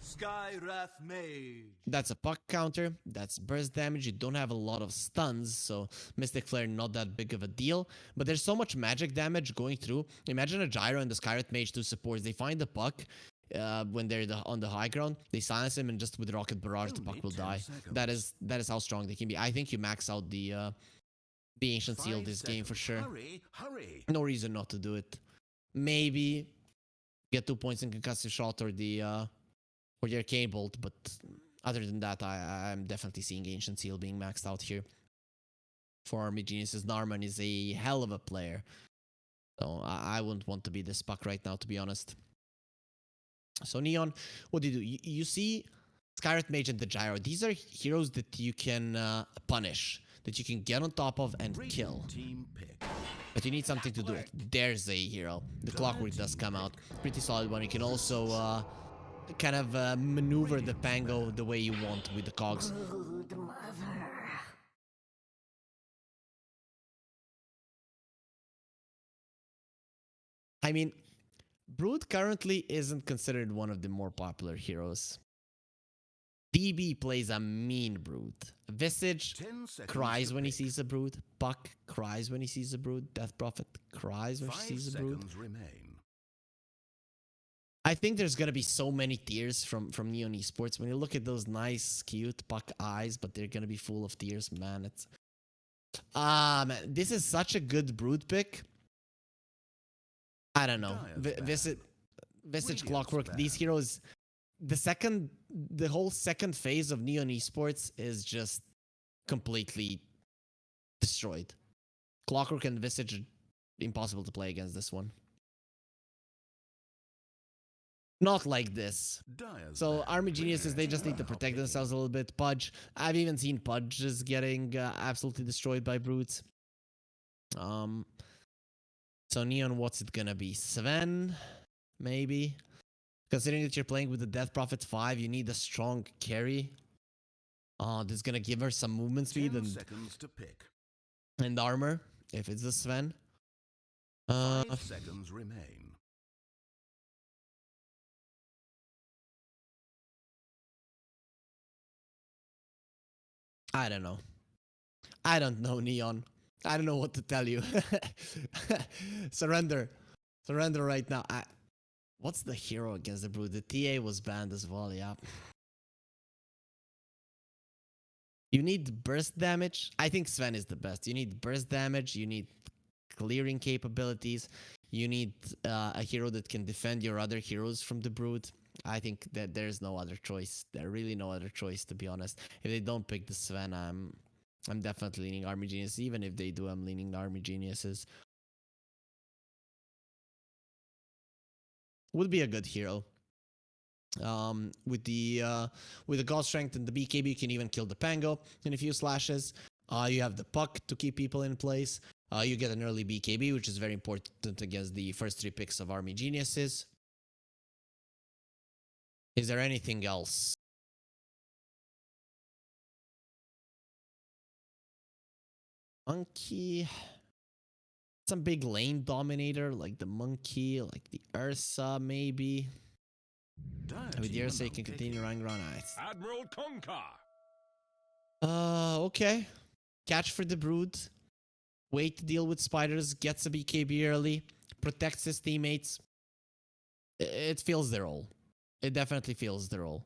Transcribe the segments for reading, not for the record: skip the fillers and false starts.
Skywrath Mage. That's a puck counter. That's burst damage. You don't have a lot of stuns, so Mystic Flare not that big of a deal. But there's so much magic damage going through. Imagine a Gyro and the Skywrath Mage 2 supports. They find the puck when they're on the high ground. They silence him, and just with Rocket Barrage, the puck will die. That is how strong they can be. I think you max out the Ancient Seal this game for sure. Hurry. No reason not to do it. Maybe get 2 points in Concussive Shot or the Arcane Bolt, but other than that, I'm definitely seeing Ancient Seal being maxed out here. For Army Geniuses, Narman is a hell of a player. So I wouldn't want to be this puck right now, to be honest. So Neon, what do? You see Skywrath Mage and the Gyro. These are heroes that you can punish, that you can get on top of and kill. But you need something to do it. There's a hero. The Clockwork does come out. Pretty solid one. You can also kind of maneuver the Pango the way you want with the cogs. I mean, Brood currently isn't considered one of the more popular heroes. DB plays a mean Brood. Visage cries when he sees a Brood. Puck cries when he sees a Brood. Death Prophet cries when she sees a Brood. I think there's gonna be so many tears from Neon Esports. When you look at those nice, cute Puck eyes, but they're gonna be full of tears, man. It's man, this is such a good Brood pick. I don't know. Visage, Clockwork, these heroes. The whole second phase of Neon Esports is just completely destroyed. Clockwork and Visage, impossible to play against this one. Not like this. So Army Geniuses, they just need to protect themselves a little bit. Pudge, I've even seen Pudges getting absolutely destroyed by Brutes. So Neon, what's it gonna be? Sven? Maybe? Considering that you're playing with the Death Prophet 5, you need a strong carry. This is gonna give her some movement speed and armor, if it's a Sven. 5 seconds remain. I don't know. I don't know, Neon. I don't know what to tell you. Surrender. Surrender right now. What's the hero against the Brood? The TA was banned as well, yeah. You need burst damage. I think Sven is the best. You need burst damage. You need clearing capabilities. You need a hero that can defend your other heroes from the Brood. I think that there's no other choice. There's really no other choice, to be honest. If they don't pick the Sven, I'm definitely leaning Army Geniuses. Even if they do, I'm leaning Army Geniuses. Would be a good hero. With the God Strength and the BKB, you can even kill the Pango in a few slashes. You have the Puck to keep people in place. You get an early BKB, which is very important against the first 3 picks of Army Geniuses. Is there anything else? Monkey. Some big lane dominator like the Monkey, like the Ursa, maybe. With the Ursa, you can continue running around. Admiral Conker. Okay. Catch for the Brood. Wait to deal with spiders. Gets a BKB early. Protects his teammates. It feels their role. It definitely feels their role.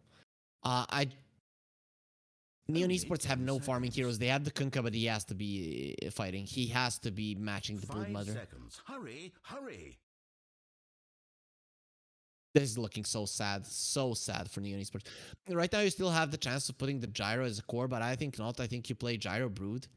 Neon Esports have no farming heroes. They have the Kunkka, but he has to be fighting. He has to be matching the Brood Mother. 5 seconds. Hurry. This is looking so sad for Neon Esports. Right now, you still have the chance of putting the Gyro as a core, but I think not. I think you play Gyro Brood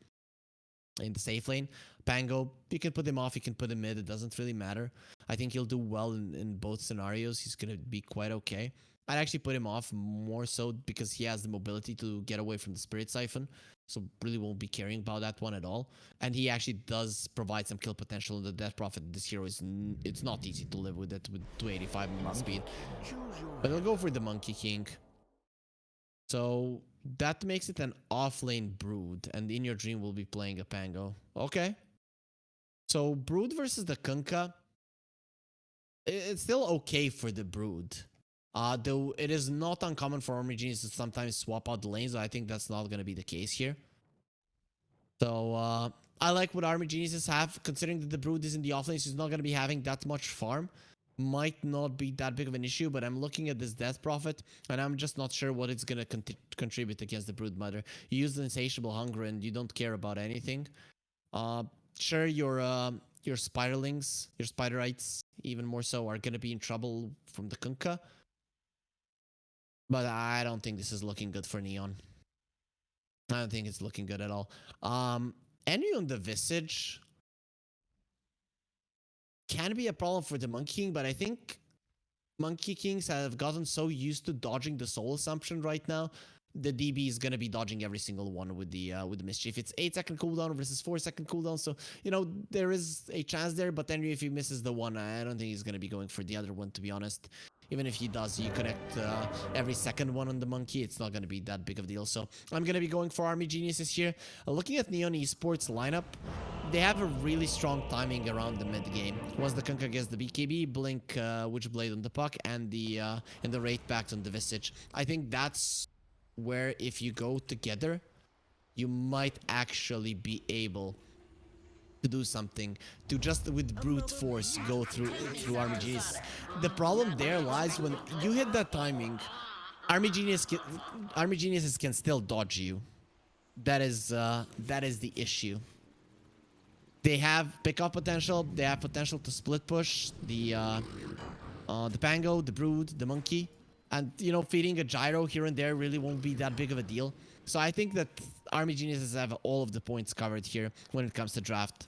in the safe lane. Pango, you can put him off, you can put him mid. It doesn't really matter. I think he'll do well in both scenarios. He's going to be quite okay. I'd actually put him off more so because he has the mobility to get away from the Spirit Siphon. So really won't be caring about that one at all. And he actually does provide some kill potential in the Death Prophet. This hero it's not easy to live with it with 285 movement speed. But I'll go for the Monkey King. So that makes it an offlane Brood. And in your dream, we'll be playing a Pango. Okay. So Brood versus the Kunkka. It's still okay for the Brood. Though it is not uncommon for Army Genius to sometimes swap out the lanes, I think that's not going to be the case here. So I like what Army Geniuses have, considering that the Brood is in the offlane, so he's not going to be having that much farm. Might not be that big of an issue, but I'm looking at this Death Prophet, and I'm just not sure what it's going to contribute against the Brood Mother. You use the Insatiable Hunger, and you don't care about anything. Sure, your Spiralings, your Spiderites, even more so, are going to be in trouble from the Kunkka. But I don't think this is looking good for Neon. I don't think it's looking good at all. Envy on the Visage can be a problem for the Monkey King, but I think Monkey Kings have gotten so used to dodging the Soul Assumption right now. The DB is gonna be dodging every single one with the Mischief. It's 8-second cooldown versus 4-second cooldown, so you know there is a chance there. But then if he misses the one, I don't think he's gonna be going for the other one, to be honest. Even if he does, you connect every second one on the Monkey. It's not gonna be that big of a deal. So I'm gonna be going for Army Geniuses here. Looking at Neon Esports lineup, they have a really strong timing around the mid game. Was the Kunkka against the BKB, Blink Witchblade on the Puck, and the Wraith Pact on the Visage. I think that's where if you go together, you might actually be able to do something, to just with brute force go through Army Genius. The problem there lies when you hit that timing, Army Geniuses can still dodge you. That is the issue. They have pickup potential. They have potential to split push the Pango, the Brood, the Monkey. And, you know, feeding a gyro here and there really won't be that big of a deal. So I think that Army Geniuses have all of the points covered here when it comes to draft.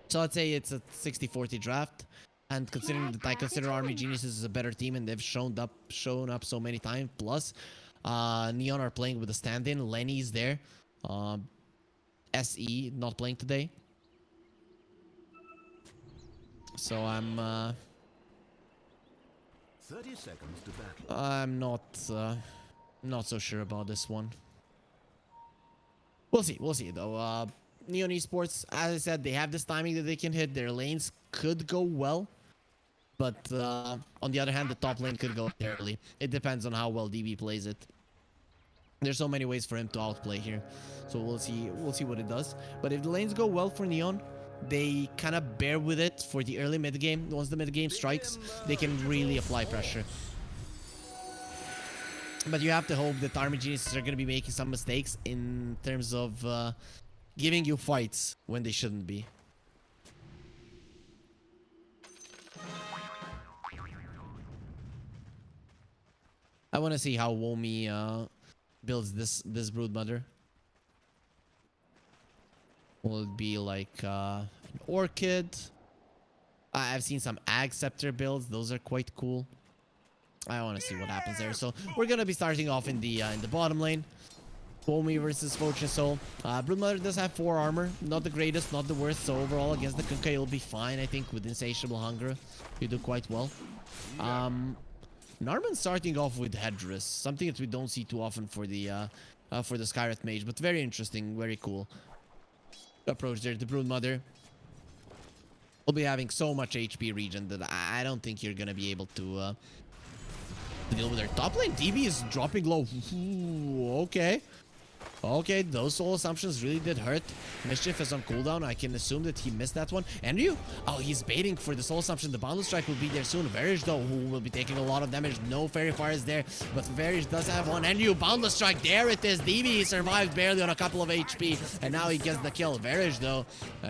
So I'd say it's a 60-40 draft. And considering that I consider Army Geniuses as a better team and they've shown up so many times. Plus, Neon are playing with a stand-in. Lenny's there. SE not playing today. So I'm 30 seconds to battle. I'm not so sure about this one. We'll see though. Neon Esports, as I said, they have this timing that they can hit. Their lanes could go well, but on the other hand, the top lane could go early. It depends on how well DB plays it. There's so many ways for him to outplay here, so we'll see what it does. But if the lanes go well for Neon, they kind of bear with it for the early mid game. Once the mid game strikes, they can really apply pressure. But you have to hope that Army Geniuses are going to be making some mistakes in terms of giving you fights when they shouldn't be. I want to see how Womi builds this Brood Mother. Will it be like an Orchid? I've seen some Ag Scepter builds. Those are quite cool. I want to see what happens there. So we're gonna be starting off in the bottom lane. Womi versus Fortune Soul. Brood Mother does have 4 armor. Not the greatest, not the worst. So overall against the Kunkka, you'll be fine. I think with Insatiable Hunger, you do quite well. Narman starting off with Headrest, something that we don't see too often for the Skywrath Mage, but very interesting, very cool approach there. The Brood Mother will be having so much HP regen that I don't think you're gonna be able to deal with their top lane. DB is dropping low. Ooh, okay. Okay, those soul assumptions really did hurt. Mischief is on cooldown. I can assume that he missed that one. And Ryu, oh, he's baiting for the soul assumption. The boundless strike will be there soon. Varish, though, who will be taking a lot of damage. No fairy fire is there, but Varish does have one. And Ryu, boundless strike. There it is. DB survived barely on a couple of HP, and now he gets the kill. Varish, though,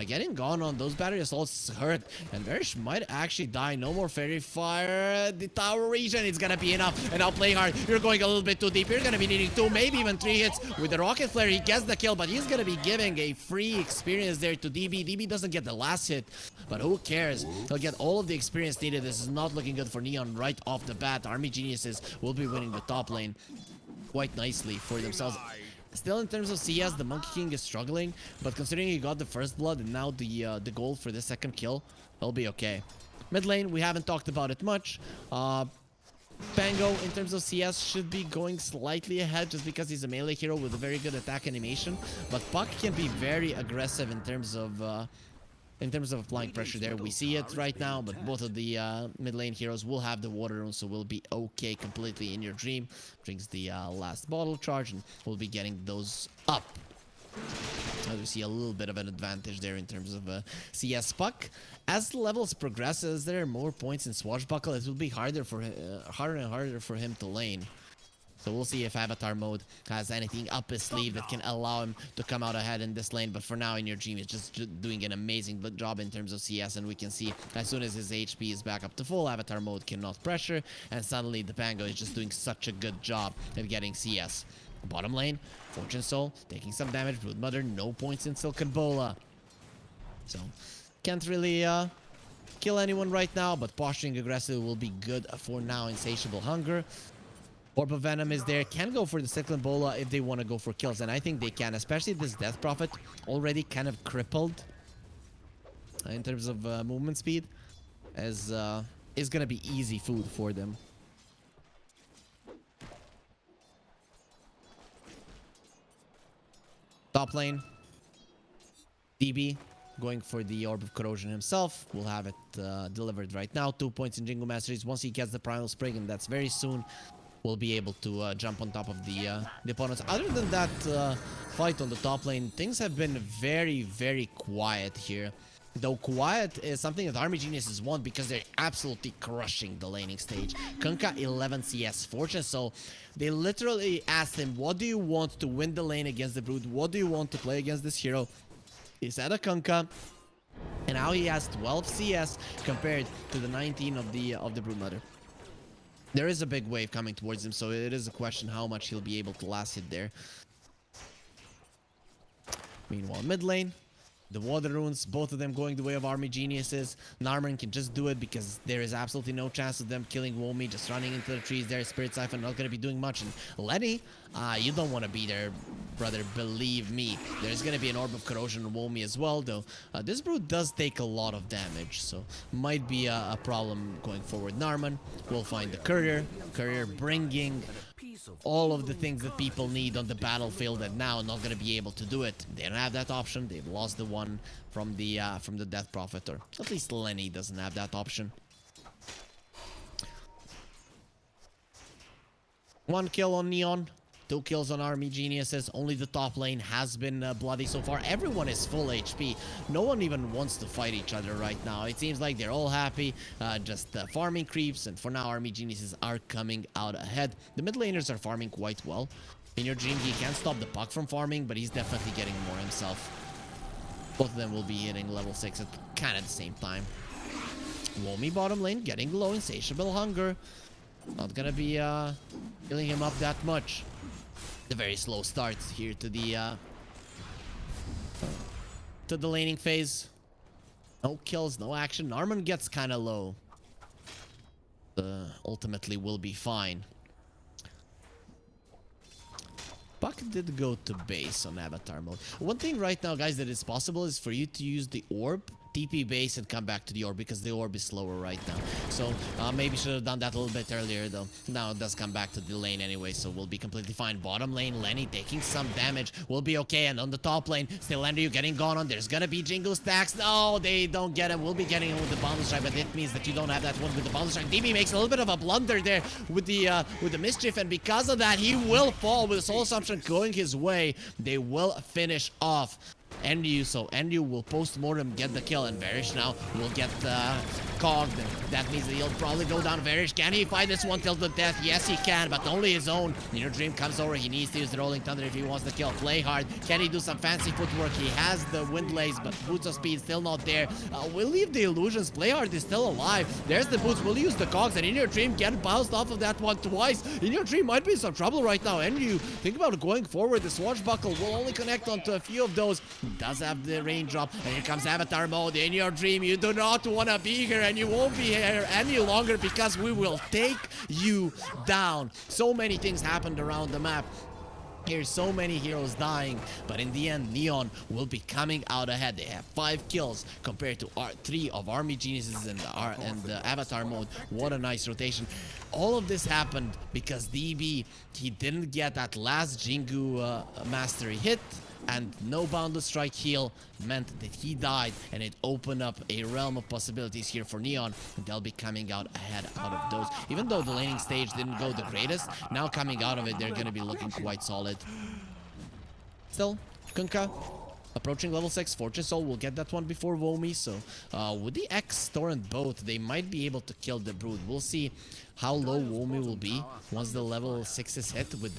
getting gone on those battery assaults hurt, and Varish might actually die. No more fairy fire. The tower region, it's gonna be enough. And now playing hard. You're going a little bit too deep. You're gonna be needing 2, maybe even 3 hits with the rocket flare. He gets the kill, but he's gonna be giving a free experience there to DB. DB doesn't get the last hit, but who cares? He'll get all of the experience needed. This is not looking good for Neon right off the bat. Army Geniuses will be winning the top lane quite nicely for themselves. Still, in terms of CS, the Monkey King is struggling, but considering he got the first blood and now the gold for the second kill, he'll be okay. Mid lane, we haven't talked about it much. Pango, in terms of CS, should be going slightly ahead just because he's a melee hero with a very good attack animation. But Puck can be very aggressive in terms of in terms of applying pressure there. We see it right now, but both of the mid lane heroes will have the water rune, so we'll be okay completely. In your dream drinks the last bottle charge, and we'll be getting those up. As we see a little bit of an advantage there in terms of CS puck. As the levels progress, as there are more points in Swashbuckle, it will be harder and harder for him to lane. So we'll see if Avatar mode has anything up his sleeve that can allow him to come out ahead in this lane. But for now, in your dream, he's just doing an amazing job in terms of CS. And we can see as soon as his HP is back up to full, Avatar mode cannot pressure. And suddenly the Pango is just doing such a good job of getting CS. Bottom lane, Fortune Soul taking some damage. Broodmother, no points in Silken Bola. So can't really kill anyone right now, but posturing aggressive will be good for now. Insatiable Hunger. Orb of Venom is there. Can go for the Cyclone Bola if they want to go for kills. And I think they can, especially this Death Prophet already kind of crippled in terms of movement speed, as is going to be easy food for them. Top lane, DB going for the Orb of Corrosion himself. We'll have it delivered right now. 2 points in Jingle Masteries. Once he gets the Primal Spring, and that's very soon, we'll be able to jump on top of the opponents. Other than that fight on the top lane, things have been very, very quiet here. Though quiet is something that Army Geniuses want because they're absolutely crushing the laning stage. Kunkka 11 CS Fortune, so they literally asked him, what do you want to win the lane against the Brood? What do you want to play against this hero? He said a Kunkka, and now he has 12 CS compared to the 19 of the Broodmother. There is a big wave coming towards him, so it is a question how much he'll be able to last it there. Meanwhile, mid lane, the water runes, both of them going the way of Army Geniuses. Narman can just do it because there is absolutely no chance of them killing Womi. Just running into the trees there. Spirit Siphon not going to be doing much. And Lenny, you don't want to be there, brother. Believe me. There's going to be an Orb of Corrosion on Womi as well, though. This Brood does take a lot of damage, so might be a problem going forward. Narman will find the Courier. Courier bringing all of the things that people need on the battlefield, and now not going to be able to do it. They don't have that option. They've lost the one from the Death Prophet, or at least Lenny doesn't have that option. 1 kill on Neon, 2 kills on Army Geniuses. Only the top lane has been bloody so far. Everyone is full HP. No one even wants to fight each other right now. It seems like they're all happy, just farming creeps. And for now, Army Geniuses are coming out ahead. The mid laners are farming quite well. In your dream, he can't stop the puck from farming, but he's definitely getting more himself. Both of them will be hitting level 6 at kind of the same time. Womi bottom lane getting low. Insatiable Hunger. Not gonna be filling him up that much. The very slow start here to the laning phase. No kills, no action. Narman gets kind of low. Ultimately will be fine. Puck did go to base on Avatar mode. One thing right now, guys, that is possible is for you to use the orb, TP base, and come back to the orb, because the orb is slower right now. So maybe should have done that a little bit earlier, though. Now it does come back to the lane anyway, so we'll be completely fine. Bottom lane, Lenny taking some damage. We'll be okay. And on the top lane, still Andrew getting gone on. There's gonna be Jingle stacks. No, they don't get him. We'll be getting him with the boundary strike, but it means that you don't have that one with the boundary strike. DB makes a little bit of a blunder there with the mischief, and because of that, he will fall with the soul assumption going his way. They will finish off Enryu, so Enryu will post-mortem get the kill, and Varish now will get cogged. That means that he'll probably go down. Varish, can he fight this one till the death? Yes, he can, but only his own. Inner Dream comes over. He needs to use the Rolling Thunder if he wants the kill. Play hard. Can he do some fancy footwork? He has the Windlaze, but Boots of Speed still not there. We'll leave the illusions. Play hard is still alive. There's the Boots. We'll use the cogs, and Inner Dream get bounced off of that one twice. Inner Dream might be in some trouble right now. Enryu, think about going forward. The Swashbuckle will only connect onto a few of those. Does have the range drop, and here comes Avatar mode. In your dream, you do not want to be here, and you won't be here any longer, because we will take you down. So many things happened around the map. Here's so many heroes dying, but in the end, Neon will be coming out ahead. They have 5 kills compared to 3 of Army Geniuses and the Avatar mode. What a nice rotation. All of this happened because DB, he didn't get that last Jingu mastery hit and no boundless strike heal meant that he died, and it opened up a realm of possibilities here for Neon, and they'll be coming out ahead out of those. Even though the laning stage didn't go the greatest, now coming out of it, they're going to be looking quite solid. Still, Kunkka approaching level 6. Fortune Soul will get that one before Womi. So with the X Torrent both, they might be able to kill the Brood. We'll see how low Womi will be once the level 6 is hit. With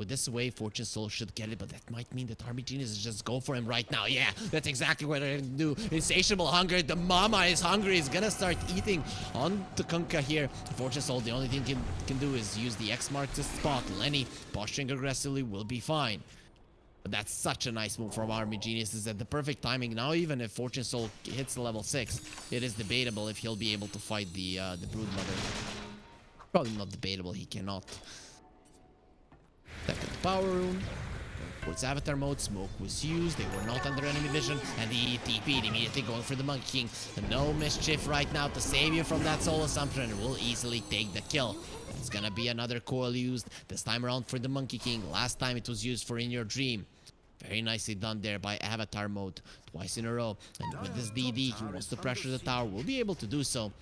this wave, Fortune Soul should get it, but that might mean that Army Geniuses just go for him right now. Yeah, that's exactly what they're gonna do. Insatiable hunger. The mama is hungry. He's gonna start eating on the Kunkka here. Fortune Soul, the only thing he can do is use the X mark to spot Lenny. Posturing aggressively will be fine. But that's such a nice move from Army Geniuses at the perfect timing. Now, even if Fortune Soul hits the level 6, it is debatable if he'll be able to fight the Brood Mother. Probably not debatable, he cannot. Second power rune. Towards avatar mode, smoke was used, they were not under enemy vision, and he TP'd immediately going for the Monkey King. No mischief right now to save you from that soul assumption, and will easily take the kill. It's gonna be another coil used, this time around for the Monkey King. Last time it was used for In Your Dream. Very nicely done there by avatar mode, twice in a row. And with this DD, he wants to pressure the tower, will be able to do so.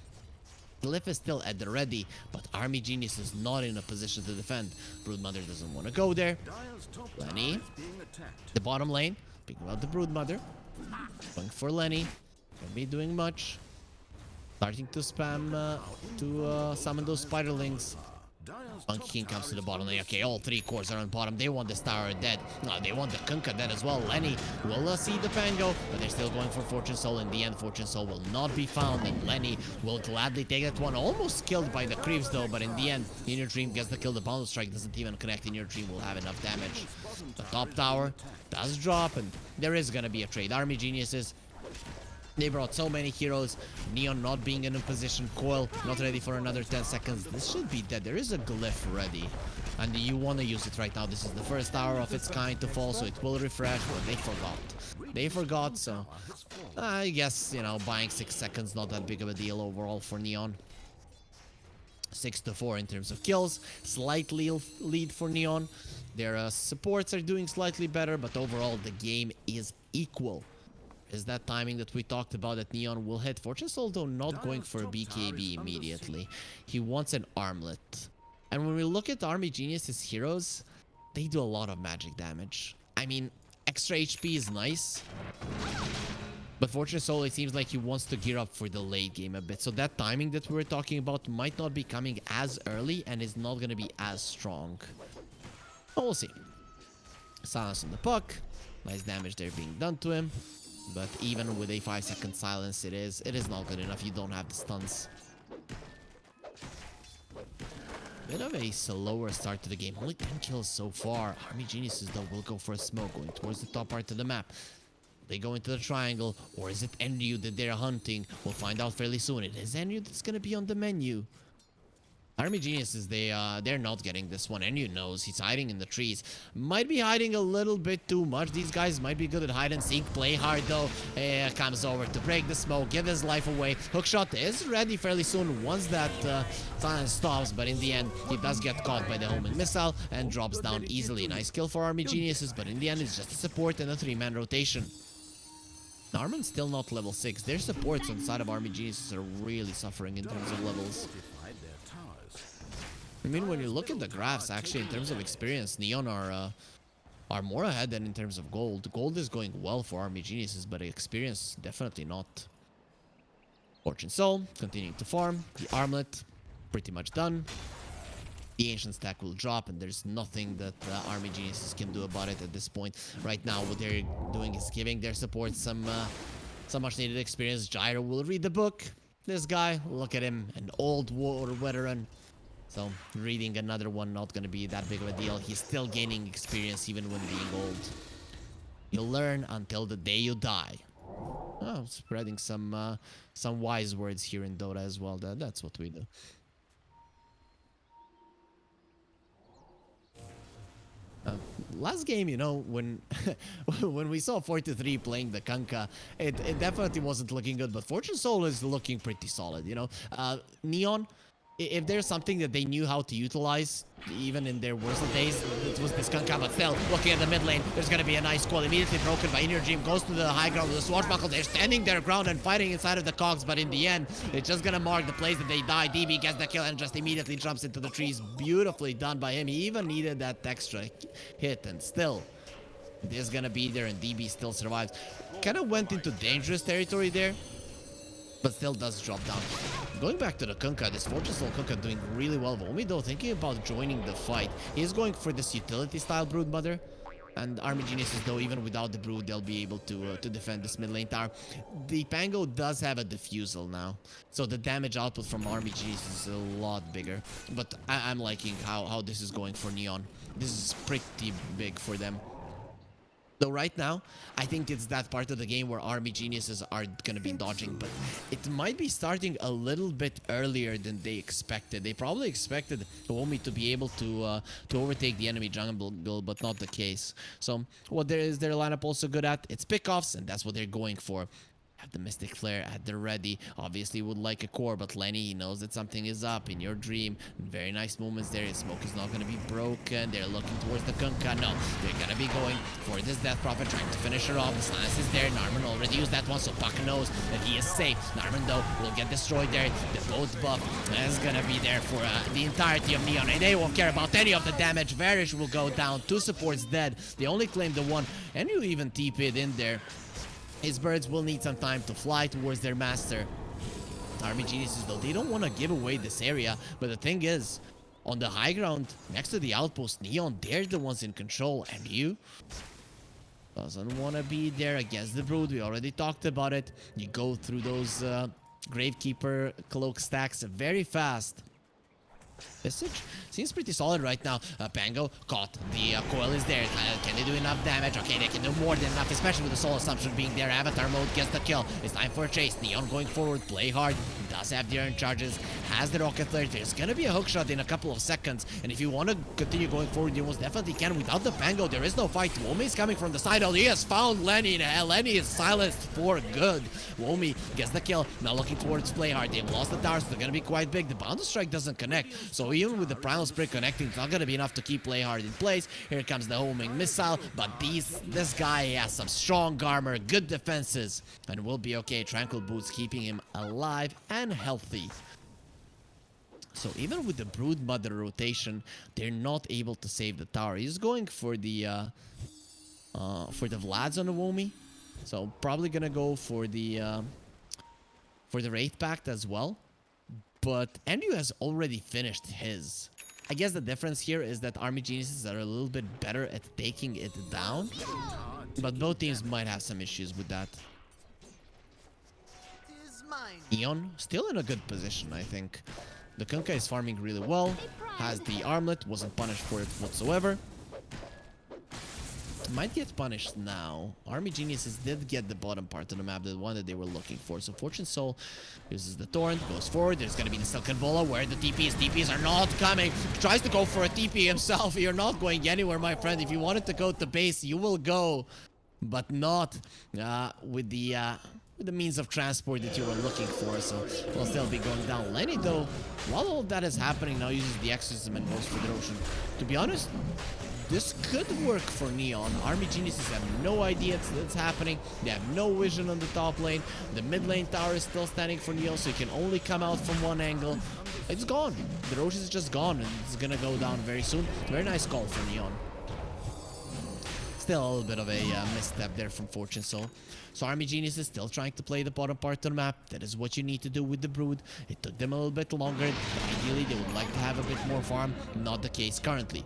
Glyph is still at the ready, but Army Genius is not in a position to defend. Broodmother doesn't want to go there. Lenny, the bottom lane, picking out the Broodmother. Going for Lenny. Won't be doing much. Starting to spam to summon those spiderlings. Monkey King comes to the bottom lane. Okay, all 3 cores are on bottom. They want this tower dead. No, they want the Kunkka dead as well. Lenny will see the Pango, but they're still going for Fortune Soul. In the end, Fortune Soul will not be found, and Lenny will gladly take that one. Almost killed by the creeps though, but in the end, In Your Dream gets the kill. The boundless strike doesn't even connect. In Your Dream will have enough damage. The top tower does drop, and there is gonna be a trade. Army Geniuses, they brought so many heroes. Neon not being in a position. Coil not ready for another 10 seconds. This should be dead. There is a glyph ready, and you want to use it right now. This is the first tower of its kind to fall, so it will refresh, but they forgot. They forgot, so I guess, you know, buying 6 seconds, not that big of a deal overall for Neon. 6-4 in terms of kills. Slightly lead for Neon. Their supports are doing slightly better, but overall the game is equal. Is that timing that we talked about that Neon will hit. Fortune Soul, though, not going for a BKB immediately. He wants an armlet. And when we look at Army Genius's heroes, they do a lot of magic damage. I mean, extra HP is nice, but Fortune Soul, it seems like he wants to gear up for the late game a bit. So that timing that we were talking about might not be coming as early and is not going to be as strong. But we'll see. Silence on the puck. Nice damage there being done to him. But even with a 5-second silence, it is not good enough. You don't have the stuns. Bit of a slower start to the game. Only 10 kills so far. Army Geniuses, though, will go for a smoke, going towards the top part of the map. They go into the triangle, or is it Enryu that they're hunting? We'll find out fairly soon. It is Enryu that's going to be on the menu. Army Geniuses, they're not getting this one. Enryu knows he's hiding in the trees. Might be hiding a little bit too much. These guys might be good at hide and seek. Play hard though. Comes over to break the smoke, give his life away. Hookshot is ready fairly soon once that silence stops, but in the end, he does get caught by the homing missile and drops down easily. Nice kill for Army Geniuses, but in the end, it's just a support and a 3-man rotation. Narman's still not level 6. Their supports on the side of Army Geniuses are really suffering in terms of levels. I mean, when you look at the graphs, actually, in terms of experience, Neon are more ahead than in terms of gold. Gold is going well for Army Geniuses, but experience, definitely not. Fortune Soul, continuing to farm. The armlet, pretty much done. The ancient stack will drop, and there's nothing that Army Geniuses can do about it at this point. Right now, what they're doing is giving their support some much needed experience. Gyro will read the book. This guy, look at him, an old war veteran. So, reading another one, not going to be that big of a deal. He's still gaining experience even when being old. You'll learn until the day you die. Oh, spreading some wise words here in Dota as well. That's what we do. Last game, you know, when when we saw 4-3 playing the Kunkka, it definitely wasn't looking good. But Fortune Soul is looking pretty solid, you know. Neon, if there's something that they knew how to utilize, even in their worst days, it was this Kanka. But still, looking at the mid lane, there's gonna be a nice call. Immediately broken by Inner Dream, goes to the high ground with the Swashbuckle. They're standing their ground and fighting inside of the cogs, but in the end, it's just gonna mark the place that they die. DB gets the kill and just immediately jumps into the trees. Beautifully done by him. He even needed that extra hit, and still, this gonna be there, and DB still survives. Kind of went into dangerous territory there, but still does drop down. Going back to the Kunkka, this Fortune Soul Kunkka doing really well. Vomi though thinking about joining the fight. He's going for this utility style Brood Mother. And Army Geniuses though, even without the Brood, they'll be able to defend this mid lane tower. The Pango does have a Diffusal now, so the damage output from Army Geniuses is a lot bigger. But I'm liking how this is going for Neon. This is pretty big for them. So right now, I think it's that part of the game where Army Geniuses are going to be dodging, but it might be starting a little bit earlier than they expected. They probably expected Omi to be able to overtake the enemy jungle, but not the case. So what is their lineup also good at? It's pickoffs, and that's what they're going for. Have the Mystic Flare at the ready. Obviously would like a core, but Lenny, he knows that something is up in your dream. Very nice moments there. His smoke is not going to be broken. They're looking towards the Kunkka. No, they're going to be going for this Death Prophet, trying to finish her off. The silence is there. Narman already used that one, so Puck knows that he is safe. Narman, though, will get destroyed there. The boat buff is going to be there for the entirety of Neon, and they won't care about any of the damage. Varish will go down. 2 supports dead. They only claim the 1, and you even TP'd in there. His birds will need some time to fly towards their master. Army Geniuses, though, they don't want to give away this area. But the thing is, on the high ground, next to the outpost, Neon, they're the ones in control. And you doesn't want to be there against the Brood. We already talked about it. You go through those Gravekeeper cloak stacks very fast. Visage seems pretty solid right now. Pango caught. The coil is there. Can they do enough damage? Okay, they can do more than enough, especially with the soul assumption being there. Avatar mode gets the kill. It's time for a chase. Neon going forward. Play hard. Does have the iron charges. Has the rocket flare. There's gonna be a hookshot in a couple of seconds. And if you want to continue going forward, you most definitely can. Without the Pango, there is no fight. Womi is coming from the side. Oh, he has found Lenny. Lenny is silenced for good. Womi gets the kill. Now looking towards play hard. They've lost the towers. So they're gonna be quite big. The Boundless Strike doesn't connect. So even with the Primal Spirit connecting, it's not going to be enough to keep Playhard in place. Here comes the homing missile, but this guy has some strong armor, good defenses, and will be okay. Tranquil Boots keeping him alive and healthy. So even with the Brood Mother rotation, they're not able to save the tower. He's going for the Vlads on the Womi. So probably gonna go for the Wraith Pact as well. But Andrew has already finished his. I guess the difference here is that Army Geniuses are a little bit better at taking it down. But both teams might have some issues with that. Neon still in a good position, I think. The Kunkka is farming really well. Has the armlet, wasn't punished for it whatsoever. Might get punished now. Army Geniuses did get the bottom part of the map, the one that they were looking for. So Fortune Soul uses the Torrent, goes forward. There's going to be the Silken Bola where the TPs. TPs are not coming. Tries to go for a TP himself. You're not going anywhere, my friend. If you wanted to go to base, you will go. But not with the means of transport that you were looking for. So we'll still be going down. Lenny, though, while all of that is happening, now uses the Exorcism and goes for the Ocean. To be honest, this could work for Neon. Army Geniuses have no idea it's happening. They have no vision on the top lane. The mid lane tower is still standing for Neon, so he can only come out from one angle. It's gone. The Roche is just gone, and it's gonna go down very soon. Very nice call for Neon. Still a little bit of a misstep there from Fortune Soul. So Army Genius is still trying to play the bottom part of the map. That is what you need to do with the Brood. It took them a little bit longer. But ideally, they would like to have a bit more farm. Not the case currently.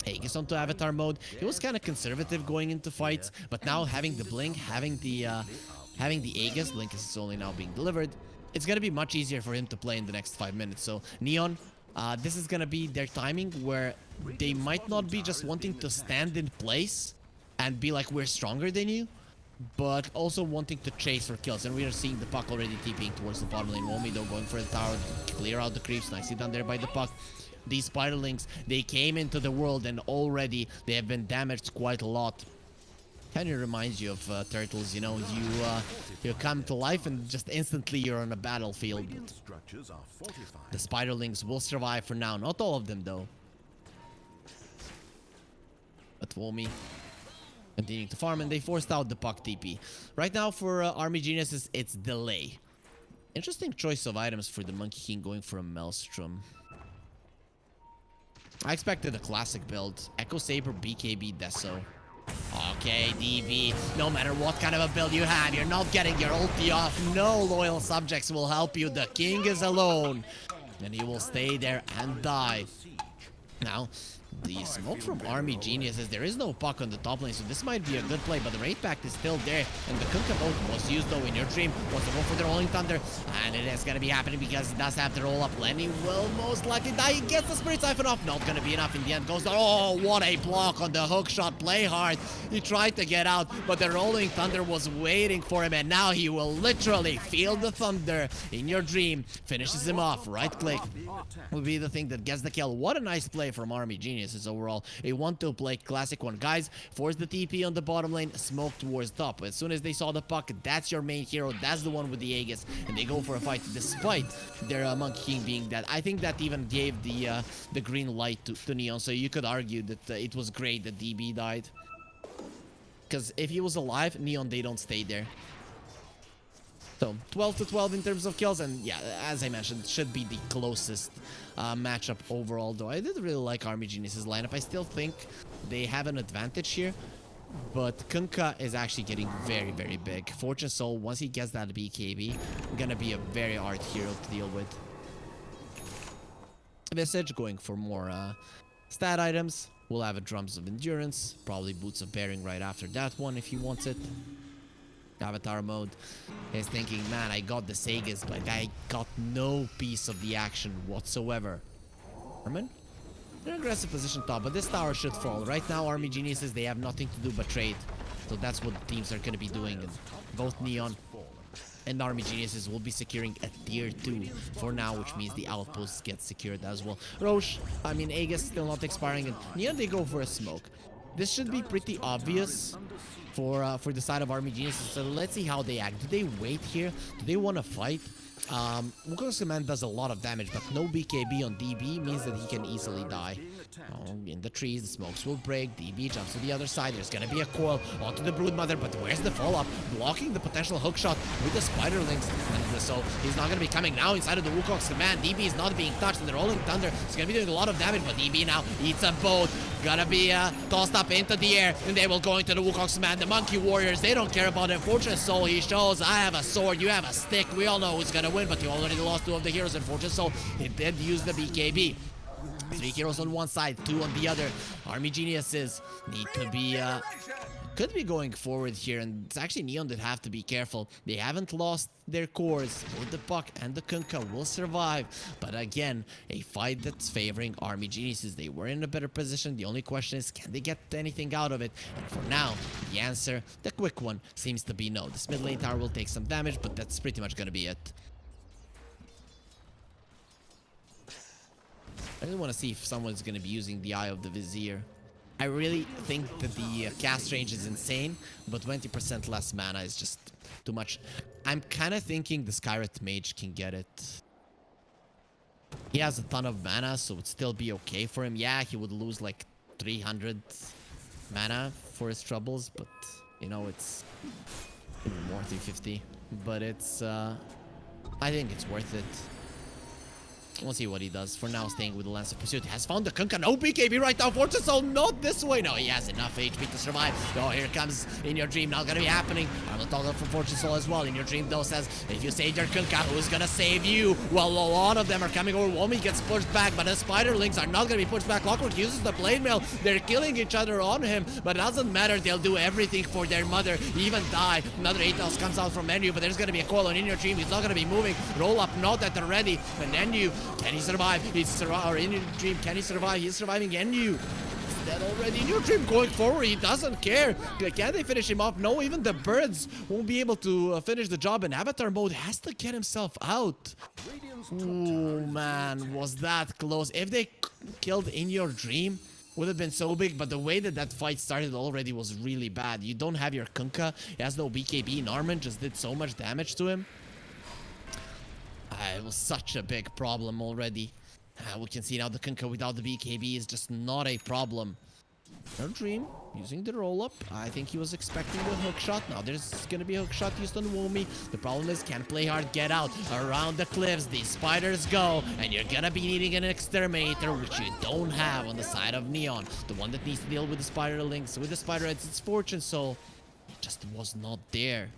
Aegis onto Avatar mode. He was kind of conservative going into fights, but now having the Blink, having the Aegis, Blink is only now being delivered. It's gonna be much easier for him to play in the next 5 minutes. So Neon, this is gonna be their timing where they might not be just wanting to stand in place and be like, we're stronger than you, but also wanting to chase for kills. And we are seeing the Puck already TPing towards the bottom lane. Womi though going for the tower to clear out the creeps. Nicely done there by the Puck. These Spiderlings, they came into the world and already they have been damaged quite a lot. Kind of reminds you of Turtles, you know, you come to life and just instantly you're on a battlefield. Radiant structures are fortified. The Spiderlings will survive for now. Not all of them, though. But Womi continuing to farm, and they forced out the Puck TP. Right now for Army Geniuses, it's delay. Interesting choice of items for the Monkey King going for a Maelstrom. I expected a classic build. Echo Saber, BKB, Deso. Okay, DB, no matter what kind of a build you have, you're not getting your ulti off. No loyal subjects will help you. The king is alone. And he will stay there and die. Now, the smoke from Army Geniuses, there is no Puck on the top lane, so this might be a good play, but the Wraith Pact is still there, and the Kunkka boat was used though in your dream, was to go for the Rolling Thunder, and it is gonna be happening because he does have to roll up. Lenny will most likely die. He gets the Spirit Siphon off, not gonna be enough in the end. Goes down. Oh, what a block on the hook shot. Play hard. He tried to get out, but the Rolling Thunder was waiting for him, and now he will literally feel the thunder in your dream. Finishes him off. Right click will be the thing that gets the kill. What a nice play from Army Geniuses overall. A 1-2 play, classic one. Guys, force the TP on the bottom lane, smoke towards top. As soon as they saw the Puck, that's your main hero. That's the one with the Aegis, and they go for a fight despite their Monkey King being dead. I think that even gave the green light to Neon, so you could argue that it was great that DB died. Because if he was alive, Neon, they don't stay there. So 12 to 12 in terms of kills, and yeah, as I mentioned, should be the closest matchup overall. Though I did really like Army Genius's lineup. I still think they have an advantage here, but Kunkka is actually getting very, very big. Fortune Soul, once he gets that BKB, gonna be a very hard hero to deal with. Visage going for more stat items. We'll have a Drums of Endurance, probably Boots of Bearing right after that one if he wants it. Avatar mode is thinking, man, I got the Sagas, but I got no piece of the action whatsoever. Herman? They're in aggressive position top, but this tower should fall. Right now, Army Geniuses, they have nothing to do but trade. So that's what the teams are going to be doing. And both Neon and Army Geniuses will be securing a tier 2 for now, which means the outposts get secured as well. Roche, I mean, Aegis still not expiring, and Neon, they go for a smoke. This should be pretty obvious for the side of Army Geniuses, so let's see how they act. Do they wait here? Do they want to fight? Wukong's command does a lot of damage, but no BKB on DB means that he can easily die. Oh, in the trees, the smokes will break. DB jumps to the other side. There's gonna be a coil onto the Broodmother, but where's the follow-up? Blocking the potential hookshot with the Spiderlings. And so he's not gonna be coming now inside of the Wukong's command. DB is not being touched, and the Rolling Thunder is gonna be doing a lot of damage, but DB now eats a boat. Gonna be tossed up into the air, and they will go into the Wukong's command. The Monkey Warriors, they don't care about it. Fortune Soul, he shows, I have a sword, you have a stick. We all know who's gonna win, but you already lost 2 of the heroes, and Fortune Soul, he did use the BKB. 3 heroes on one side, 2 on the other. Army Geniuses need to be could be going forward here, and it's actually Neon that have to be careful. They haven't lost their cores. Both the Puck and the Kunkka will survive, but again, a fight that's favoring Army Geniuses. They were in a better position. The only question is, can they get anything out of it? And for now, the answer, the quick one, seems to be no. This mid lane tower will take some damage, but that's pretty much gonna be it. I really want to see if someone's going to be using the Eye of the Vizier. I really think that the cast range is insane, but 20% less mana is just too much. I'm kind of thinking the Skyrit Mage can get it. He has a ton of mana, so it would still be okay for him. Yeah, he would lose like 300 mana for his troubles, but, you know, it's even more, 350. But it's, I think it's worth it. We'll see what he does. For now, staying with the Lance of Pursuit. Has found the Kunkka. No BKB right now. Fortune Soul, not this way. No, he has enough HP to survive. Oh, here comes In Your Dream. Not gonna be happening. I'm gonna talk for Fortune Soul as well. In Your Dream, though, says, if you save your Kunkka, who's gonna save you? Well, a lot of them are coming over. Womi gets pushed back, but the Spiderlings are not gonna be pushed back. Clockwork uses the Blade Mail. They're killing each other on him, but it doesn't matter. They'll do everything for their mother, even die. Another Atos comes out from Menu, but there's gonna be a coil on In Your Dream. He's not gonna be moving. Roll up, not at the ready. But Menu, can he survive? He's surviving. Or In Your Dream, can he survive? He's surviving. Menu is dead already. In Your Dream going forward. He doesn't care. Can they finish him off? No, even the birds won't be able to finish the job. And Avatar mode has to get himself out. Oh man, was that close. If they killed In Your Dream, would have been so big, but the way that that fight started already was really bad. You don't have your Kunkka, he has no BKB. Narman just did so much damage to him. It was such a big problem already. We can see now the Kunkka without the BKB is just not a problem. No Dream using the roll-up. I think he was expecting the hook shot. Now there's gonna be a hook shot used on Womi. The problem is, can't play hard, get out. Around the cliffs, these spiders go, and you're gonna be needing an exterminator, which you don't have on the side of Neon. The one that needs to deal with the spider links, with the spider, it's Fortune Soul. It just was not there.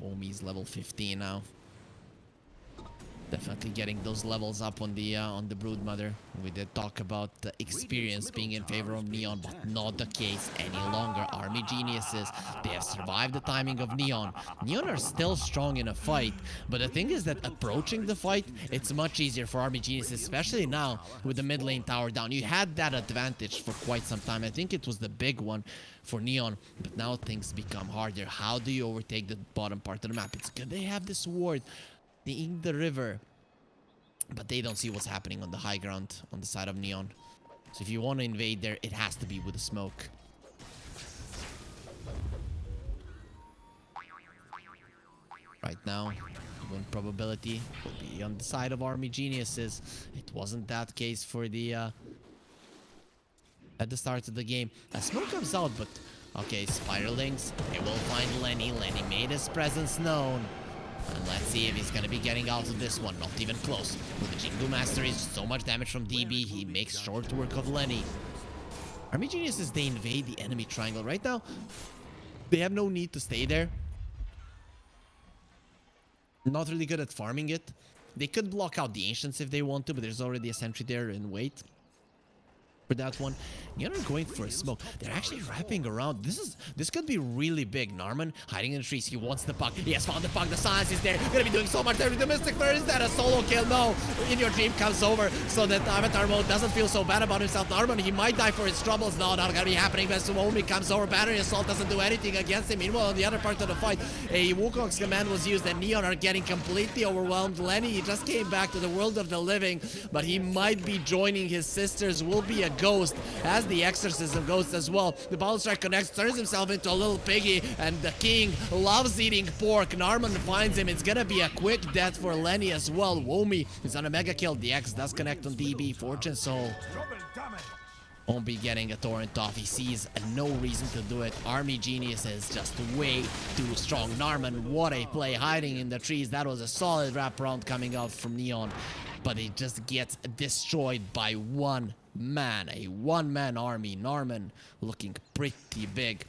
Womi's level 15 now. Definitely getting those levels up on the Broodmother. We did talk about the experience being in favor of Neon, but not the case any longer. Army Geniuses, they have survived the timing of Neon. Neon are still strong in a fight, but the thing is that approaching the fight, it's much easier for Army Geniuses, especially now with the mid lane tower down. You had that advantage for quite some time. I think it was the big one for Neon, but now things become harder. How do you overtake the bottom part of the map? It's good they have this ward in the river, but they don't see what's happening on the high ground on the side of Neon. So if you want to invade there, it has to be with the smoke. Right now, win probability will be on the side of Army Geniuses. It wasn't that case for the at the start of the game. A smoke comes out, but okay, Spiderlings, they will find Lenny. Lenny made his presence known. And let's see if he's gonna be getting out of this one. Not even close. With the Jingu Mastery, so much damage from DB, he makes short work of Lenny. Army Geniuses, they invade the enemy triangle. Right now, they have no need to stay there. Not really good at farming it. They could block out the Ancients if they want to, but there's already a sentry there in wait for that one. Neon are going for a smoke. They're actually wrapping around. This could be really big. Narman hiding in the trees. He wants the puck. He has found the puck. The silence is there. Gonna be doing so much damage. The Mystic Flare, is that a solo kill? No. In Your Dream comes over so that Avatar Mode doesn't feel so bad about himself. Narman, he might die for his troubles. No, not gonna be happening. Suomi comes over. Battery Assault doesn't do anything against him. Meanwhile, on the other part of the fight, a Wukong's command was used and Neon are getting completely overwhelmed. Lenny, he just came back to the world of the living, but he might be joining his sisters. Will be a ghost, as the exorcism ghost as well. The Battle Strike connects, turns himself into a little piggy, and the king loves eating pork. Narman finds him. It's gonna be a quick death for Lenny as well. Womi is on a mega kill. The X does connect on DB. Fortune Soul won't be getting a torrent off. He sees no reason to do it. Army Genius is just way too strong. Narman, what a play, hiding in the trees. That was a solid wraparound coming out from Neon, but it just gets destroyed by one man, a one-man army. Narman looking pretty big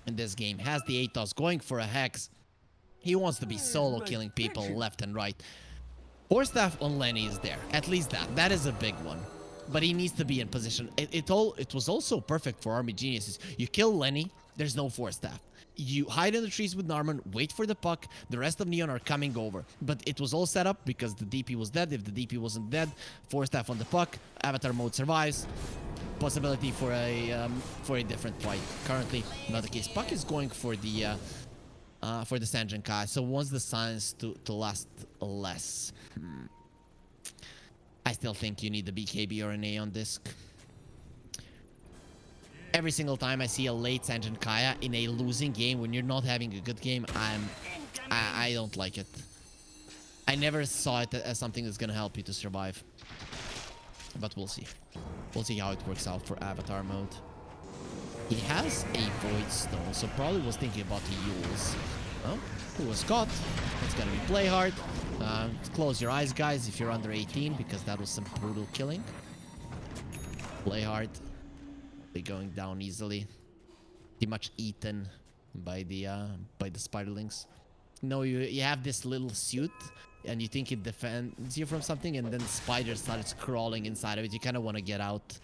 in this game. Has the Atos going for a Hex. He wants to be solo killing people left and right. Force Staff on Lenny is there. At least that is a big one. But he needs to be in position. It was also perfect for Army Geniuses. You kill Lenny, there's no Force Staff. You hide in the trees with Narman, wait for the puck. The rest of Neon are coming over. But it was all set up because the DP was dead. If the DP wasn't dead, Force Staff on the puck. Avatar Mode survives. Possibility for a different fight. Currently, not the case. Puck is going for the Sanjin Kai. So wants the silence to last less. I still think you need the BKB or an Aeon Disc. Every single time I see a late Sanjin Kaya in a losing game, when you're not having a good game, I don't like it. I never saw it as something that's gonna help you to survive. But we'll see. We'll see how it works out for Avatar Mode. He has a Void Stone, so probably was thinking about the Yules. Well, he was caught. It's gonna be play hard. Close your eyes, guys, if you're under 18, because that was some brutal killing. Play hard. Be going down easily. Pretty much eaten by the spiderlings. No, you have this little suit, and you think it defends you from something, and then the spider starts crawling inside of it. You kind of want to get out.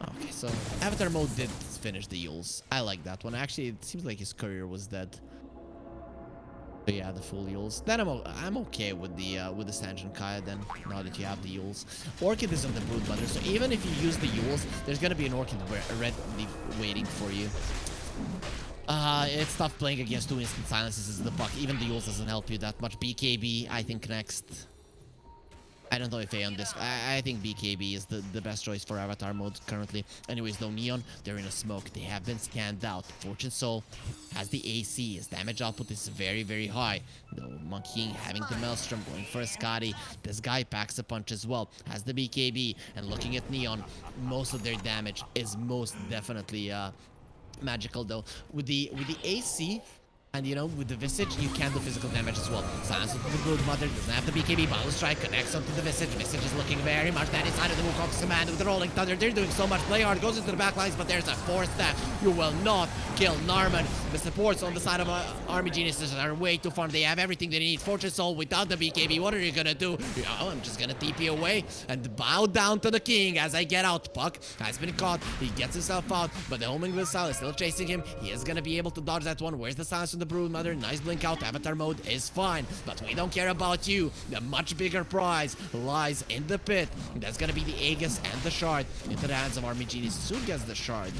Okay, so Avatar Mode did finish the Yules. I like that one. Actually, it seems like his career was dead. But yeah, the full Yules. Then I'm okay with the Sanjin Kaya then, now that you have the Yules. Orchid is on the Broodmother, so even if you use the Yules, there's gonna be an Orchid ready waiting for you. It's tough playing against 2 instant silences as the Puck. Even the Yules doesn't help you that much. BKB, I think next. I don't know if A on this. I think BKB is the best choice for avatar mode currently. Anyways, though, Neon, they're in a smoke. They have been scanned out. Fortune Soul has the AC. His damage output is very, very high. Though Monkey King having the Maelstrom, going for a Scotty. This guy packs a punch as well. Has the BKB. And looking at Neon, most of their damage is most definitely magical, though. With the AC... And, you know, with the Visage, you can do physical damage as well. Silence with the Brood Mother, doesn't have the BKB, Bottle Strike, connects onto the Visage. Visage is looking very much that inside of the Wukong's command with the Rolling Thunder. They're doing so much. Play hard, goes into the backlines, but there's a force that you will not kill Narman. The supports on the side of Army Geniuses are way too far. They have everything they need. Fortress Soul without the BKB, what are you gonna do? I'm just gonna TP away and bow down to the king as I get out. Puck has been caught. He gets himself out, but the homing missile is still chasing him. He is gonna be able to dodge that one. Where's the silence from the Brood Mother? Nice blink out. Avatar mode is fine, but we don't care about you. The much bigger prize lies in the pit. That's gonna be the Aegis and the shard into the hands of Army Genius. Who gets the shard?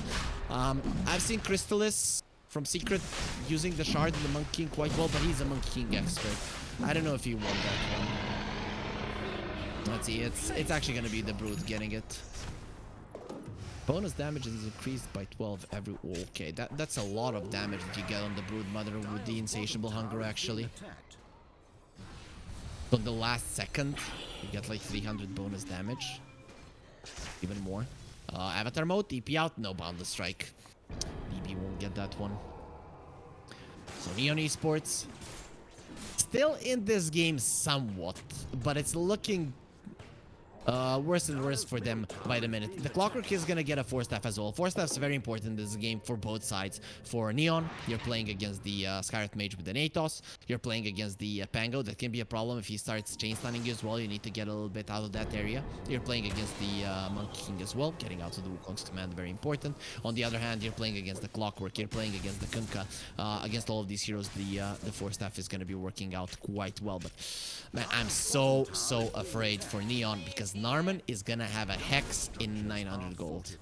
I've seen Crystallis from Secret using the shard in the Monkey King quite well, but he's a Monkey King expert. I don't know if he won that one. Let's see. It's actually gonna be the Brood getting it. Bonus damage is increased by 12 every... Okay, that's a lot of damage that you get on the Brood Mother with the Insatiable Hunger, actually. On the last second, you get like 300 bonus damage. Even more. Avatar mode, TP out, no Boundless Strike. BB won't get that one. So Neon Esports. Still in this game somewhat, but it's looking... worse and worse for them by the minute. The Clockwork is gonna get a Force Staff as well. Force Staff is very important in this game for both sides. For Neon, you're playing against the Skywrath Mage with an Atos. You're playing against the Pango. That can be a problem if he starts chain stunning you as well. You need to get a little bit out of that area. You're playing against the Monkey King as well. Getting out to the Wukong's command, very important. On the other hand, you're playing against the Clockwork. You're playing against the Kunkka. Against all of these heroes, the Force Staff is gonna be working out quite well. But man, I'm so afraid for Neon because Narman is gonna have a Hex in 900 gold.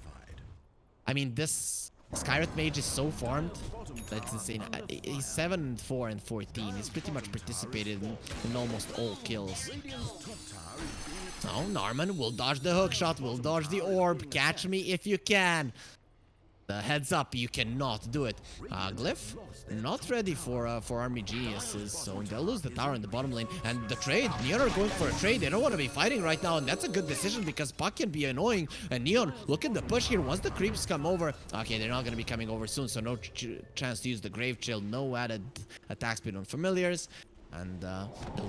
I mean, this Skywrath Mage is so farmed that's insane. He's 7, 4, and 14. He's pretty much participated in almost all kills. Oh, Narman will dodge the hook shot, will dodge the orb. Catch me if you can. Heads up, you cannot do it. Glyph, not ready for Army Geniuses, so they'll lose the tower in the bottom lane. And the trade, Neon are going for a trade. They don't want to be fighting right now, and that's a good decision because Puck can be annoying. And Neon, look at the push here. Once the creeps come over, okay, they're not going to be coming over soon, so no chance to use the Grave Chill, no added attack speed on familiars. And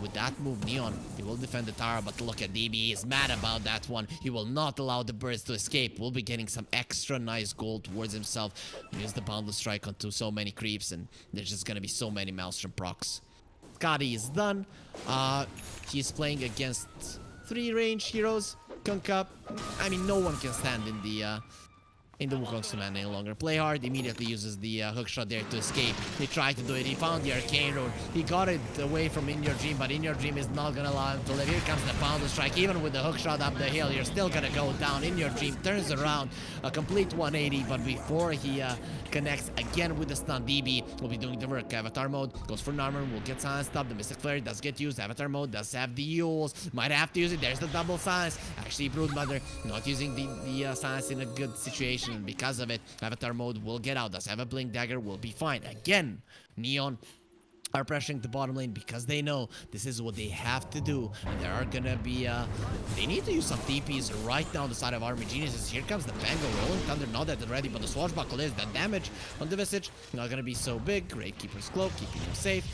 with that move, Neon, he will defend the tower, but look at DB, he is mad about that one. He will not allow the birds to escape. We'll be getting some extra nice gold towards himself. Use the Boundless Strike onto so many creeps, and there's just gonna be so many Maelstrom procs. Scotty is done. He's playing against 3 range heroes. Kunkka, I mean, no one can stand in the Wukong's command any longer. Play hard, immediately uses the hook shot there to escape. He tried to do it, he found the Arcane Rune. He got it away from In Your Dream, but In Your Dream is not gonna allow him to live. Here comes the Boundless Strike. Even with the hook shot up the hill, you're still gonna go down. In Your Dream turns around, a complete 180, but before he connects again with the stun, DB will be doing the work. Avatar mode goes for Narmer, will get silenced up. The Mystic Flare does get used. Avatar mode does have the Yules. Might have to use it. There's the double silence. Actually, Broodmother not using the silence in a good situation. And because of it, Avatar mode will get out. Does have a blink dagger, will be fine. Again, Neon are pressuring the bottom lane because they know this is what they have to do. And there are gonna be they need to use some TPs right down the side of Army Geniuses. Here comes the Pango, Rolling Thunder, not that ready, but the Swashbuckle is. The damage on the Visage not gonna be so big. Great Keeper's Cloak, keeping him safe.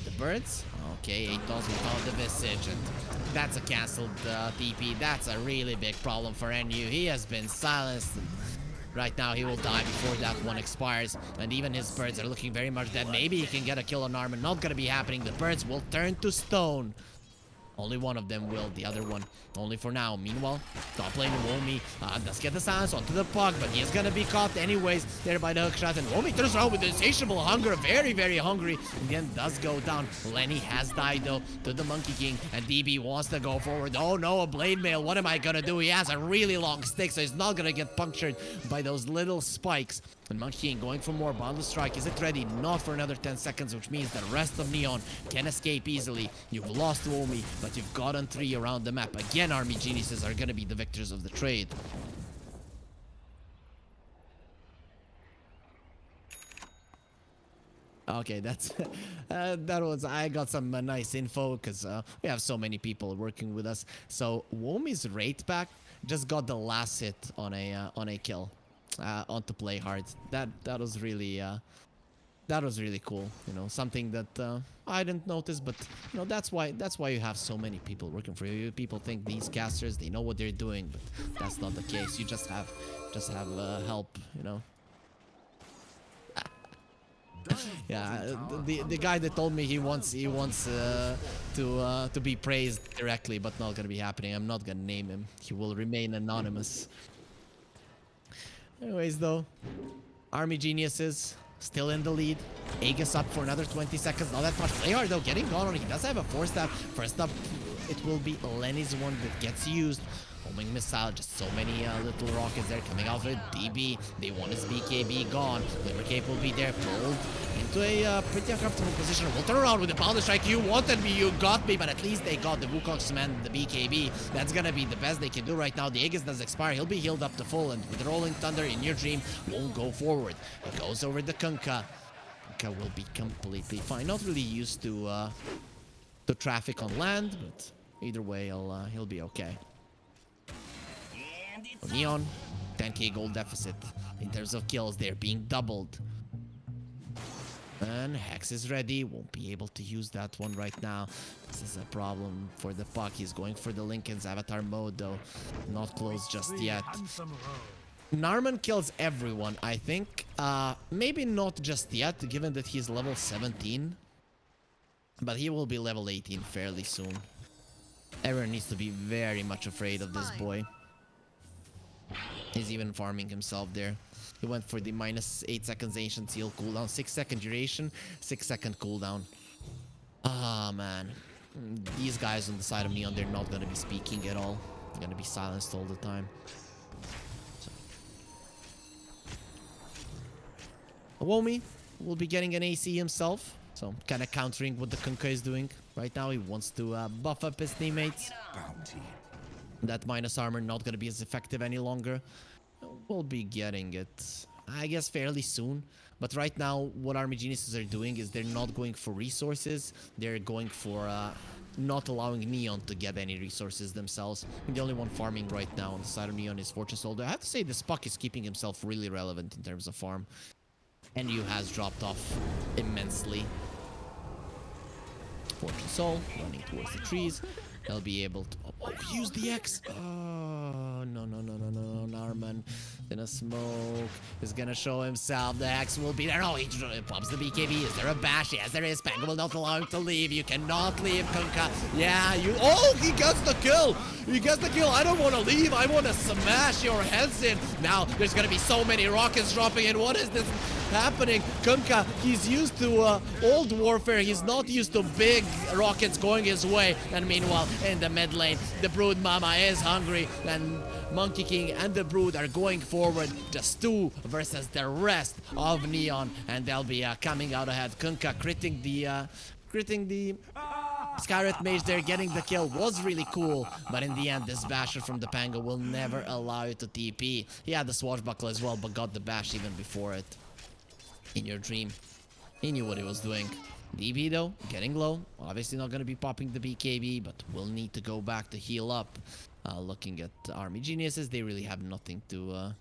The birds, okay, 8 dolls without the Visage, and that's a cancelled TP. That's a really big problem for NU. He has been silenced. Right now, he will die before that one expires. And even his birds are looking very much dead. Maybe he can get a kill on Armin. Not gonna be happening. The birds will turn to stone. Only one of them will. The other one, only for now. Meanwhile, top lane Womi does get the silence onto the Puck, but he is gonna be caught anyways there by the hook shot. And Womi turns around with insatiable hunger. Very, very hungry. In the end, does go down. Lenny has died, though, to the Monkey King. And DB wants to go forward. Oh, no, a Blade Mail. What am I gonna do? He has a really long stick, so he's not gonna get punctured by those little spikes. And Monkey King going for more boundless strike. Is it ready? Not for another 10 seconds, which means the rest of Neon can escape easily. You've lost Womi, but you've gotten 3 around the map. Again, Army Geniuses are gonna be the victors of the trade. Okay, that's that was, I got some nice info because we have so many people working with us. So Womi's rate back just got the last hit on a kill onto play hard. That was really cool. You know, something that I didn't notice, but you know, that's why you have so many people working for you. People think these casters, they know what they're doing, but that's not the case. You just have help, you know. Yeah, the guy that told me he wants to be praised directly, but not gonna be happening. I'm not gonna name him. He will remain anonymous. Anyways, though, Army Geniuses still in the lead. Aegis up for another 20 seconds. Not that much play hard though. Getting gone on. He does have a 4-stab. First up, it will be Lenny's one that gets used. Homing missile, just so many little rockets there coming out with DB. They want his BKB gone. Liver Cape will be there, pulled into a pretty uncomfortable position. We'll turn around with the Boundless Strike. You wanted me, you got me, but at least they got the Wukong's command and the BKB. That's gonna be the best they can do right now. The Aegis does expire. He'll be healed up to full, and with the Rolling Thunder in your dream, won't go forward. It goes over the Kunkka. Kunkka will be completely fine. Not really used to traffic on land, but either way, he'll be okay. Neon, 10k gold deficit in terms of kills. They're being doubled. And Hex is ready. Won't be able to use that one right now. This is a problem for the puck. He's going for the Lincoln's avatar mode, though. Not close just yet. Narman kills everyone, I think. Maybe not just yet, given that he's level 17. But he will be level 18 fairly soon. Everyone needs to be very much afraid of this boy. He's even farming himself there. He went for the minus 8 seconds ancient seal cooldown, 6-second duration, 6-second cooldown. Ah, man. These guys on the side of Neon, they're not going to be speaking at all. They're going to be silenced all the time. So. Awomi will be getting an AC himself. So, kind of countering what the Kunkka is doing. Right now, he wants to buff up his teammates. Bounty. That minus armor not going to be as effective any longer. We'll be getting it, I guess, fairly soon. But right now, what Army Geniuses are doing is they're not going for resources. They're going for not allowing Neon to get any resources themselves. The only one farming right now on the side of Neon is Fortune Soldier. I have to say, this Puck is keeping himself really relevant in terms of farm. NU has dropped off immensely. Fortune Soul running towards the trees. They'll be able to use the X. Oh, no. Narman in a smoke is gonna show himself. The X will be there. Oh, he pops the BKB. Is there a bash? Yes, there is. Pango will not allow him to leave. You cannot leave, Kunkka. Yeah, you. Oh, he gets the kill. He gets the kill. I don't want to leave. I want to smash your heads in. Now, there's gonna be so many rockets dropping in. What is this happening? Kunkka, he's used to old warfare. He's not used to big rockets going his way. And meanwhile, in the mid lane, the Brood Mama is hungry, and Monkey King and the Brood are going forward, just 2 versus the rest of Neon, and they'll be coming out ahead. Kunkka critting the Skyret Mage there, getting the kill was really cool, but in the end, this Basher from the Pango will never allow you to TP. He had the Swashbuckle as well, but got the bash even before it. In your dream, he knew what he was doing. DB though, getting low. Obviously not going to be popping the BKB, but will need to go back to heal up. Looking at Army Geniuses, they really have nothing to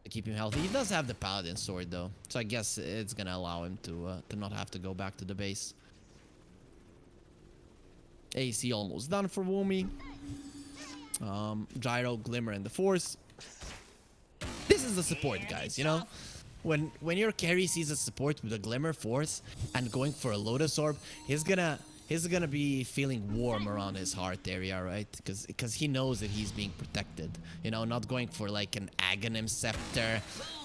keep him healthy. He does have the Paladin Sword though, so I guess it's going to allow him to not have to go back to the base. AC almost done for Womi. Gyro, Glimmer, and the Force. This is the support, guys, you know? When your carry sees a support with a Glimmer, Force, and going for a Lotus Orb, he's gonna be feeling warm around his heart area, right? Because he knows that he's being protected. You know, not going for like an Aghanim Scepter,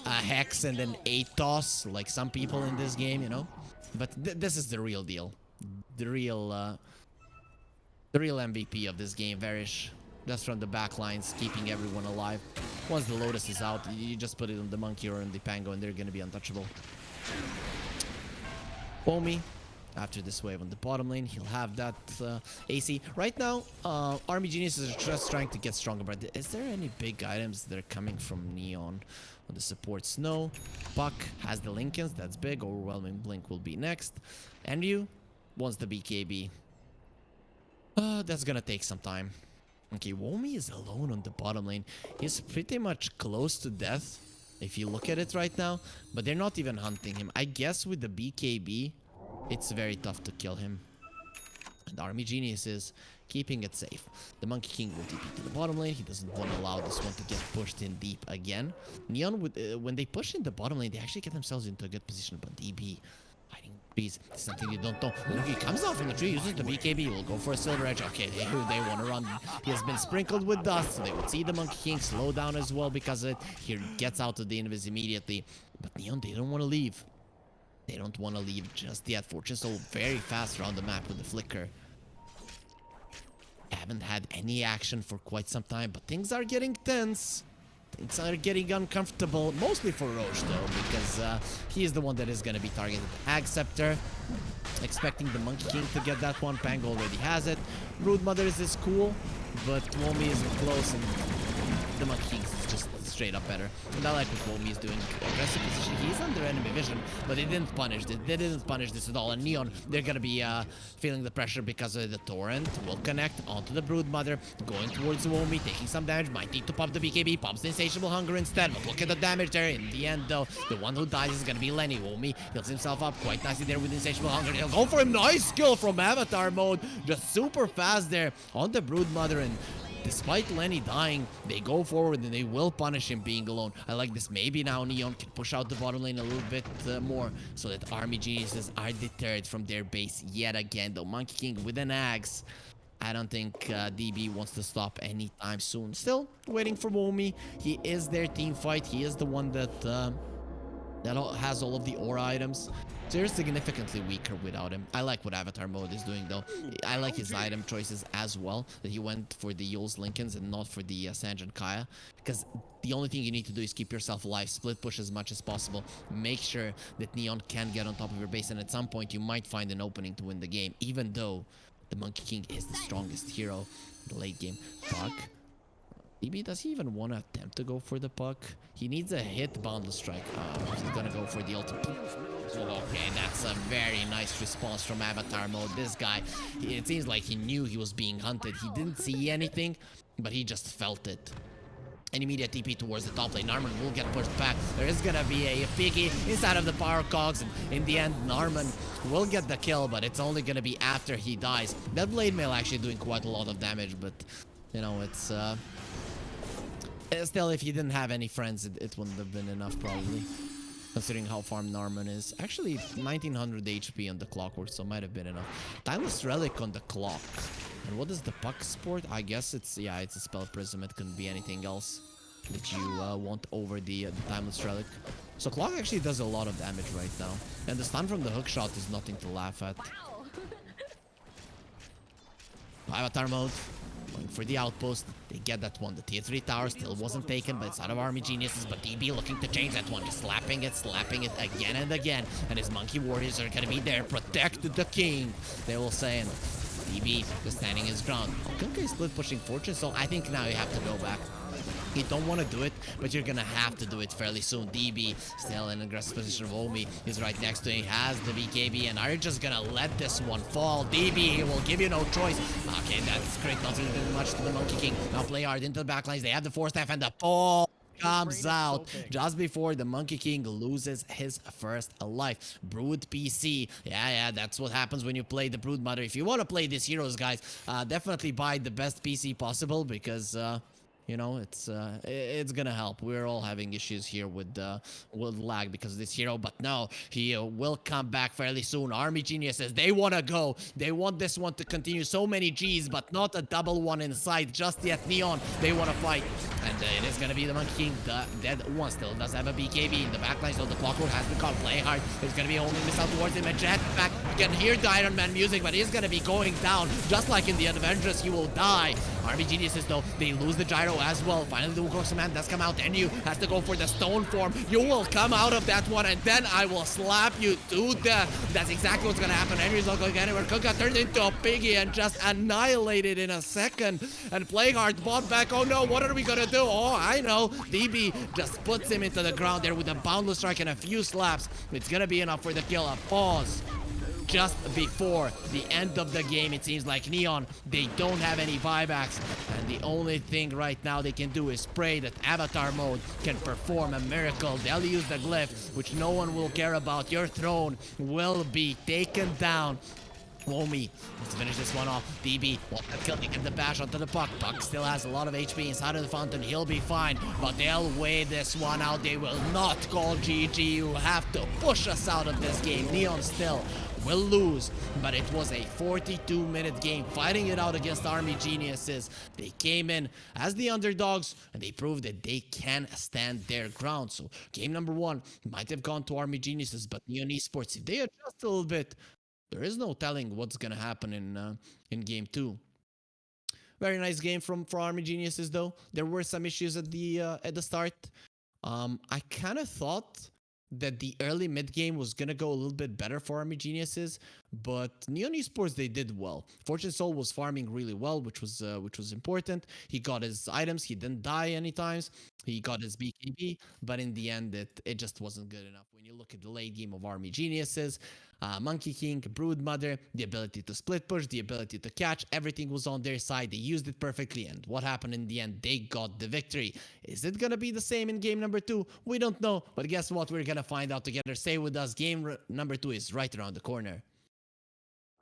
a Hex, and then Atos, like some people in this game, you know? But this is the real deal. The real MVP of this game, Varish. just from the back lines, keeping everyone alive. Once the Lotus is out, you just put it on the Monkey or on the Pango, and they're going to be untouchable. Foamy, after this wave on the bottom lane, he'll have that AC. Right now, Army Geniuses are just trying to get stronger, but is there any big items that are coming from Neon on the supports? No. Puck has the Lincolns, that's big. Overwhelming Blink will be next. And you wants the BKB. That's gonna take some time. Okay, Womi is alone on the bottom lane. He's pretty much close to death, if you look at it right now. But they're not even hunting him. I guess with the BKB, it's very tough to kill him. And Army Genius is keeping it safe. The Monkey King will TP to the bottom lane. He doesn't want to allow this one to get pushed in deep again. Neon, when they push in the bottom lane, they actually get themselves into a good position. But DB hiding trees is something you don't know. Look, he comes out from the tree, uses the BKB, will go for a Silver Edge. Okay, they want to run. He has been sprinkled with dust, so they would see the Monkey King slow down as well because of it. He gets out of the invis immediately. But Neon, they don't want to leave. They don't want to leave just yet. Fortune so very fast around the map with the flicker. Haven't had any action for quite some time, but things are getting tense. Things are getting uncomfortable, mostly for Roche though, because he is the one that is going to be targeted. Ag Scepter, expecting the Monkey King to get that one. Pango already has it. Brood Mothers is cool, but Womi isn't close, and the Monkey King is just straight up better. And I like what Womi is doing. Aggressive position. He's under enemy vision, but they didn't punish this. They didn't punish this at all. And Neon, they're gonna be feeling the pressure because of the Torrent. Will connect onto the Brood Mother, going towards Womi, taking some damage. Might need to pop the BKB. Pops the Insatiable Hunger instead. But look at the damage there. In the end, though, the one who dies is gonna be Lenny. Womi heals himself up quite nicely there with Insatiable Hunger. He'll go for him. Nice kill from Avatar mode. Just super fast there on the Brood Mother. And despite Lenny dying, they go forward and they will punish him being alone. I like this. Maybe now Neon can push out the bottom lane a little bit more so that Army Geniuses are deterred from their base yet again. Though Monkey King with an axe, I don't think DB wants to stop anytime soon. Still waiting for Womi. He is their team fight. He is the one that has all of the aura items. So they're significantly weaker without him. I like what Avatar mode is doing though. I like his item choices as well. That he went for the Yule's Lincolns and not for the Sanj and Kaya. Because the only thing you need to do is keep yourself alive. Split push as much as possible. Make sure that Neon can get on top of your base. And at some point you might find an opening to win the game. Even though the Monkey King is the strongest hero in the late game. Puck. DB, does he even want to attempt to go for the puck? He needs a hit boundless strike. He's gonna go for the ultimate. Okay, that's a very nice response from Avatar mode. This guy, it seems like he knew he was being hunted. He didn't see anything, but he just felt it. An immediate TP towards the top lane. Narman will get pushed back. There is gonna be a piggy inside of the power cogs, and in the end, Narman will get the kill, but it's only gonna be after he dies. That blade mail actually doing quite a lot of damage, but you know, it's still, if you didn't have any friends, it wouldn't have been enough probably. Considering how farm Narman is. Actually, 1900 HP on the Clockwork, so might have been enough. Timeless Relic on the clock. And what is the puck sport? I guess it's a Spell Prism. It couldn't be anything else that you want over the Timeless Relic. So clock actually does a lot of damage right now. And the stun from the hook shot is nothing to laugh at. Avatar mode. Going for the outpost. They get that one. The tier 3 tower still wasn't taken, but it's out of Army Geniuses. But DB looking to change that one. Just slapping it again and again. And his Monkey Warriors are going to be there. Protect the king, they will say. And DB just standing his ground. Kunka is split pushing Fortune, so I think now you have to go back. You don't want to do it, but you're gonna have to do it fairly soon. DB still in an aggressive position. Womi is right next to him. He has the BKB, and are you just gonna let this one fall? DB will give you no choice. Okay, that's great. Not really doing much to the Monkey King. Now play hard into the backlines. They have the Force Staff, and the fall comes out just before the Monkey King loses his first life. Brood PC. Yeah, that's what happens when you play the Brood Mother. If you want to play these heroes, guys, definitely buy the best PC possible, because you know, it's gonna help. We're all having issues here with lag because of this hero, but no, he will come back fairly soon. Army Geniuses, they want to go. They want this one to continue. So many Gs, but not a double one in sight just yet. Neon, they want to fight. And it is gonna be the Monkey King. The dead one still does have a BKB in the backline, so the Clockwork has been caught. Play hard. He's gonna be holding this out towards him. A jetpack You can hear the Iron Man music, but he's gonna be going down. Just like in the Avengers, he will die. Army Geniuses, though, they lose the gyro as well. Finally, the Wukong man does come out, and you has to go for the stone form. You will come out of that one, and then I will slap you to death. That's exactly what's gonna happen. Henry's not going anywhere. Cook got turned into a piggy and just annihilated in a second. And Plagueheart bought back. Oh no, what are we gonna do? Oh, I know. DB just puts him into the ground there with a boundless strike and a few slaps. It's gonna be enough for the kill. A pause. Just before the end of the game, it seems like Neon, they don't have any buybacks, and the only thing right now they can do is pray that Avatar mode can perform a miracle. They'll use the glyph, which no one will care about. Your throne will be taken down. Womi let's finish this one off. DB wants to kill, get the bash onto the puck. Puck still has a lot of HP inside of the fountain. He'll be fine, but they'll weigh this one out. They will not call GG. You have to push us out of this game. Neon still will lose, but it was a 42-minute game, fighting it out against Army Geniuses. They came in as the underdogs, and they proved that they can stand their ground. So game number one might have gone to Army Geniuses, but Neon Esports, if they adjust a little bit, there is no telling what's gonna happen in game two. Very nice game for Army Geniuses, though. There were some issues at the start. I kind of thought that the early mid game was gonna go a little bit better for Army Geniuses, but Neon Esports, they did well. Fortune Soul was farming really well, which was important. He got his items. He didn't die any times. He got his BKB, but in the end, it just wasn't good enough. When you look at the late game of Army Geniuses, Monkey King, Brood Mother, the ability to split push, the ability to catch, everything was on their side. They used it perfectly, and what happened in the end? They got the victory. Is it gonna be the same in game number two? We don't know, but guess what? We're gonna find out together. Stay with us. Game number two is right around the corner.